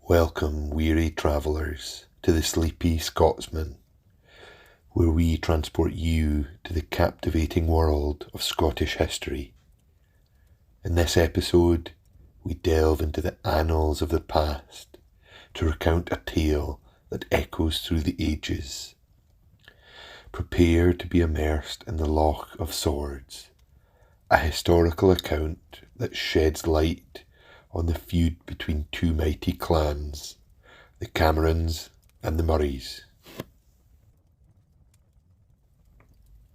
Welcome, weary travellers, to the Sleepy Scotsman, where we transport you to the captivating world of Scottish history. In this episode, we delve into the annals of the past to recount a tale that echoes through the ages. Prepare to be immersed in the Loch of Swords, a historical account that sheds light on the feud between two mighty clans, the Camerons and the Murrays.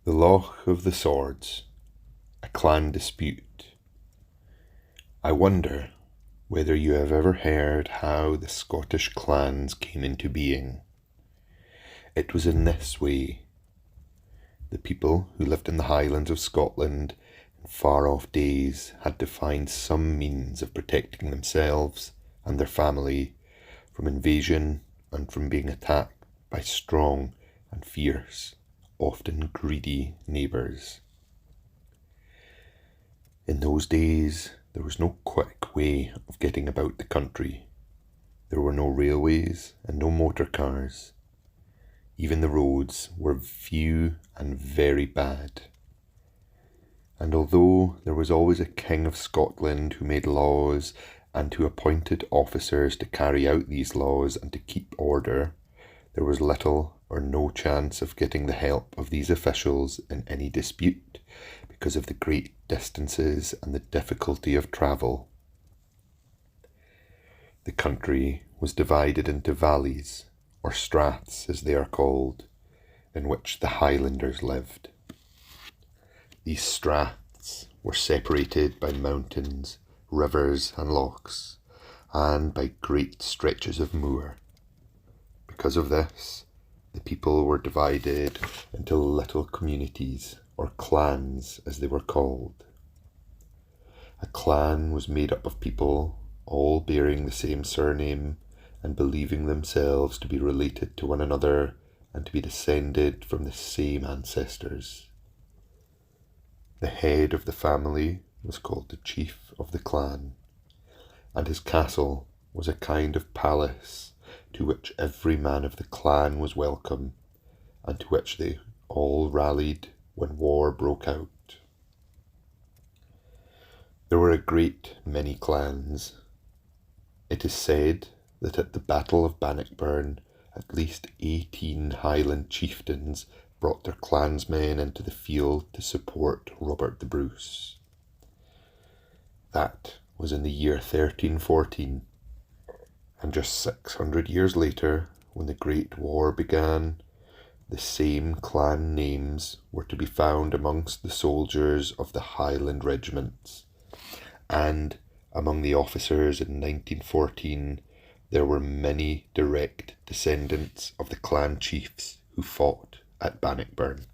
The Loch of the Swords, a clan dispute. I wonder whether you have ever heard how the Scottish clans came into being. It was in this way. The people who lived in the Highlands of Scotland in far-off days had to find some means of protecting themselves and their family from invasion and from being attacked by strong and fierce, often greedy neighbours. In those days, there was no quick way of getting about the country. There were no railways and no motor cars. Even the roads were few and very bad. And although there was always a King of Scotland who made laws and who appointed officers to carry out these laws and to keep order, there was little or no chance of getting the help of these officials in any dispute because of the great distances and the difficulty of travel. The country was divided into valleys, or straths as they are called, in which the Highlanders lived. These straths were separated by mountains, rivers and lochs, and by great stretches of moor. Because of this, the people were divided into little communities, or clans as they were called. A clan was made up of people all bearing the same surname and believing themselves to be related to one another and to be descended from the same ancestors. The head of the family was called the chief of the clan, and his castle was a kind of palace to which every man of the clan was welcome, and to which they all rallied when war broke out. There were a great many clans. It is said that at the Battle of Bannockburn, at least 18 Highland chieftains brought their clansmen into the field to support Robert the Bruce. That was in the year 1314, and just 600 years later, when the Great War began, the same clan names were to be found amongst the soldiers of the Highland regiments, and among the officers in 1914 there were many direct descendants of the clan chiefs who fought at Bannockburn.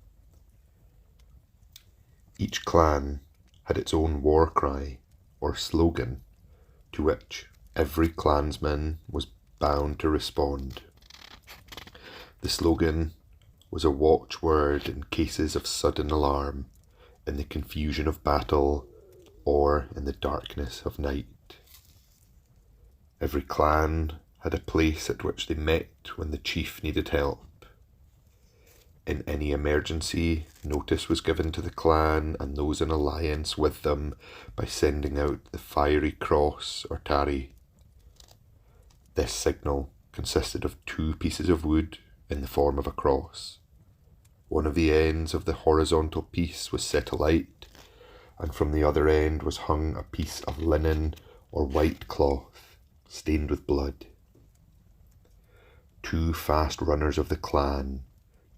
Each clan had its own war cry, or slogan, to which every clansman was bound to respond. The slogan was a watchword in cases of sudden alarm, in the confusion of battle, or in the darkness of night. Every clan had a place at which they met when the chief needed help. In any emergency, notice was given to the clan and those in alliance with them by sending out the fiery cross or tarry. This signal consisted of 2 pieces of wood in the form of a cross. One of the ends of the horizontal piece was set alight, and from the other end was hung a piece of linen or white cloth stained with blood. 2 fast runners of the clan,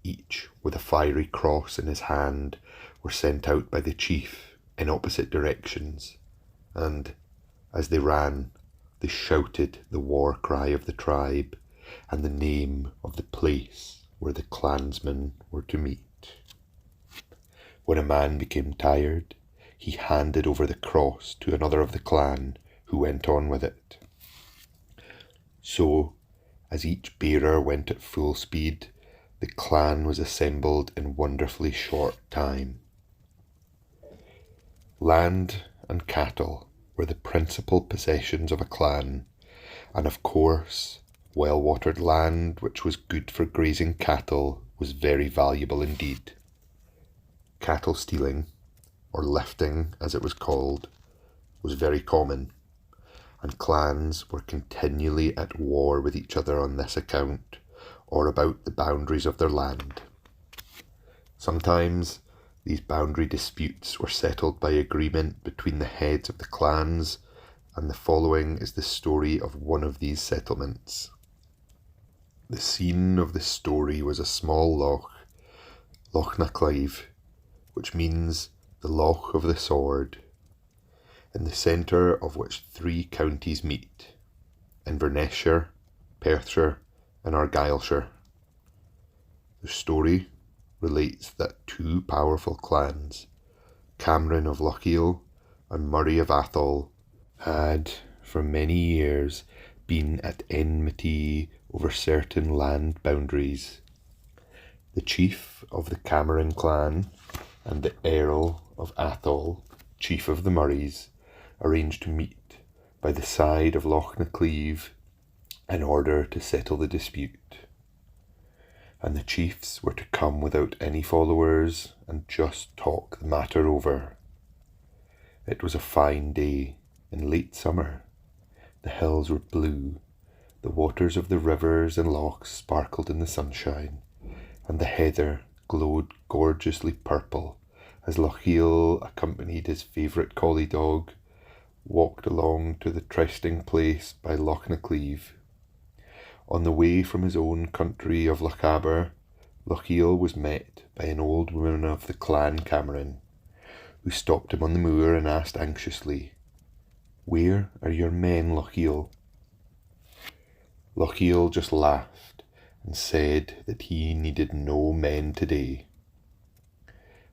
each with a fiery cross in his hand, were sent out by the chief in opposite directions, and as they ran, they shouted the war cry of the tribe and the name of the place where the clansmen were to meet. When a man became tired, he handed over the cross to another of the clan, who went on with it. So, as each bearer went at full speed, the clan was assembled in wonderfully short time. Land and cattle were the principal possessions of a clan, And of course, well-watered land which was good for grazing cattle was very valuable indeed. Cattle stealing, or lifting as it was called, was very common, and clans were continually at war with each other on this account, or about the boundaries of their land. Sometimes these boundary disputes were settled by agreement between the heads of the clans, and the following is the story of one of these settlements. The scene of the story was a small loch, Loch na Clive, which means the Loch of the Sword, in the centre of which 3 counties meet, Inverness-shire, Perthshire and Argyllshire. The story relates that 2 powerful clans, Cameron of Lochiel and Murray of Atholl, had for many years been at enmity over certain land boundaries. The chief of the Cameron clan and the Earl of Atholl, chief of the Murrays, arranged to meet by the side of Loch na Clive in order to settle the dispute. And the chiefs were to come without any followers and just talk the matter over. It was a fine day in late summer. The hills were blue, the waters of the rivers and lochs sparkled in the sunshine, and the heather glowed gorgeously purple as Lochiel, accompanied his favourite collie dog, walked along to the trysting place by Loch na Clive. On the way from his own country of Lochaber, Lochiel was met by an old woman of the clan Cameron, who stopped him on the moor and asked anxiously, "Where are your men, Lochiel?" Lochiel just laughed and said that he needed no men today.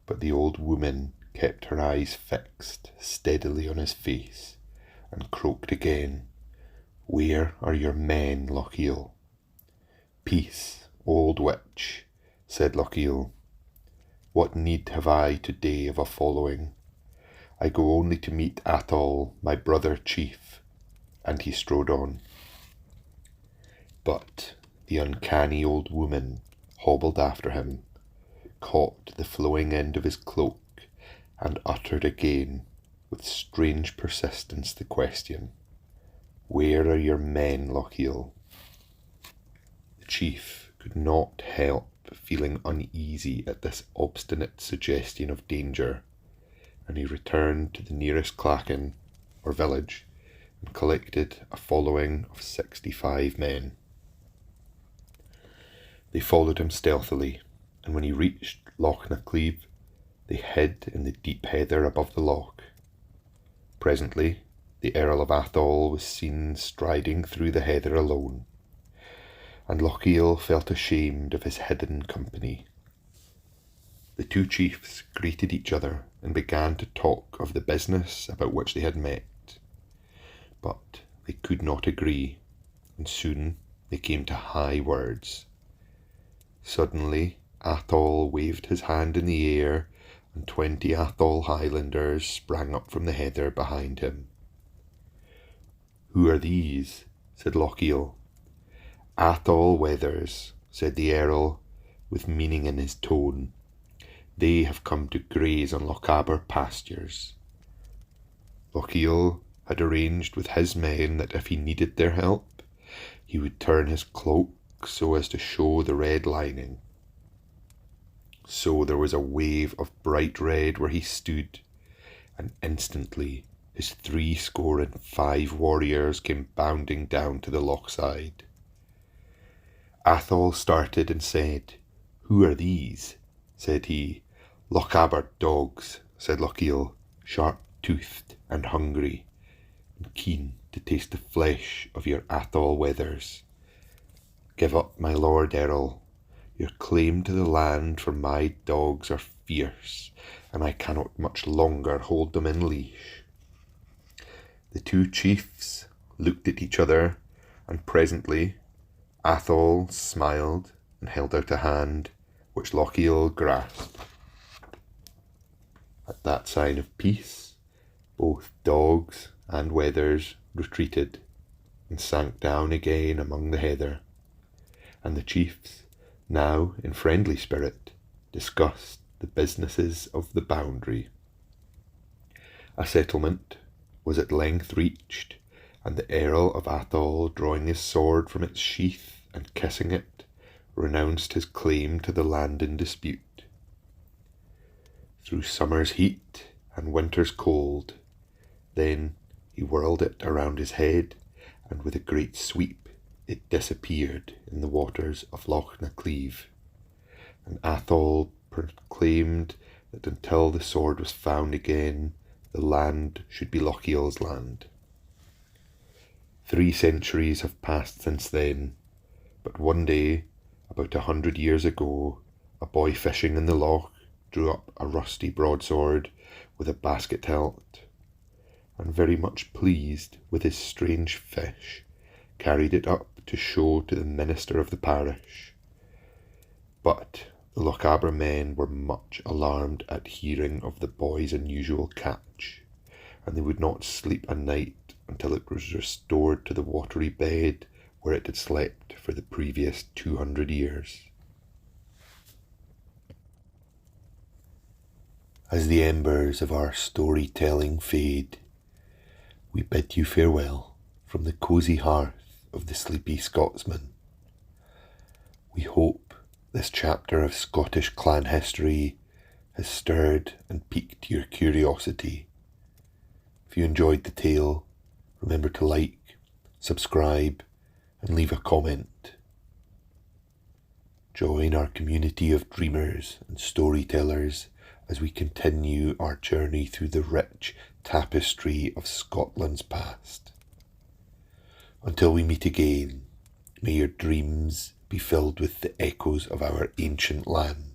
But the old woman kept her eyes fixed steadily on his face and croaked again, "Where are your men, Lochiel?" "Peace, old witch," said Lochiel. "What need have I today of a following? I go only to meet Atholl, my brother chief," and he strode on. But the uncanny old woman hobbled after him, caught the flowing end of his cloak, and uttered again, with strange persistence, the question, "Where are your men, Lochiel?" The chief could not help feeling uneasy at this obstinate suggestion of danger, and he returned to the nearest clachan, or village, and collected a following of 65 men. They followed him stealthily, and when he reached Loch na Clive, they hid in the deep heather above the loch. Presently, the Earl of Atholl was seen striding through the heather alone, and Lochiel felt ashamed of his hidden company. The 2 chiefs greeted each other and began to talk of the business about which they had met, but they could not agree, and soon they came to high words. Suddenly Atholl waved his hand in the air, and 20 Atholl Highlanders sprang up from the heather behind him. "Who are these?" said Lochiel. "Atholl Weathers," said the Earl, with meaning in his tone. "They have come to graze on Lochaber pastures." Lochiel had arranged with his men that if he needed their help, he would turn his cloak so as to show the red lining. So there was a wave of bright red where he stood, and instantly his 75 warriors came bounding down to the lochside. Atholl started and said, "Who are these?" said he. "Lochaber dogs," said Lochiel, "sharp-toothed and hungry, and keen to taste the flesh of your Atholl Weathers. Give up, my lord Earl. Your claim to the land for my dogs are fierce, and I cannot much longer hold them in leash." The 2 chiefs looked at each other, and presently Atholl smiled and held out a hand, which Lochiel grasped. At that sign of peace, both dogs and Weathers retreated, and sank down again among the heather, and the chiefs, now in friendly spirit, discussed the businesses of the boundary. A settlement was at length reached, and the Earl of Athol, drawing his sword from its sheath and kissing it, renounced his claim to the land in dispute. Through summer's heat and winter's cold, then he whirled it around his head, and with a great sweep it disappeared in the waters of Loch na Cleave, and Athol proclaimed that until the sword was found again, the land should be Lochiel's land. 3 centuries have passed since then, but one day, about 100 years ago, a boy fishing in the loch drew up a rusty broadsword with a basket hilt, and very much pleased with his strange fish, carried it up to show to the minister of the parish. But the Lochaber men were much alarmed at hearing of the boy's unusual catch, and they would not sleep a night until it was restored to the watery bed where it had slept for the previous 200 years. As the embers of our storytelling fade, we bid you farewell from the cosy hearth of the Sleepy Scotsman. We hope this chapter of Scottish clan history has stirred and piqued your curiosity. If you enjoyed the tale, remember to like, subscribe, and leave a comment. Join our community of dreamers and storytellers as we continue our journey through the rich tapestry of Scotland's past. Until we meet again, may your dreams be filled with the echoes of our ancient land.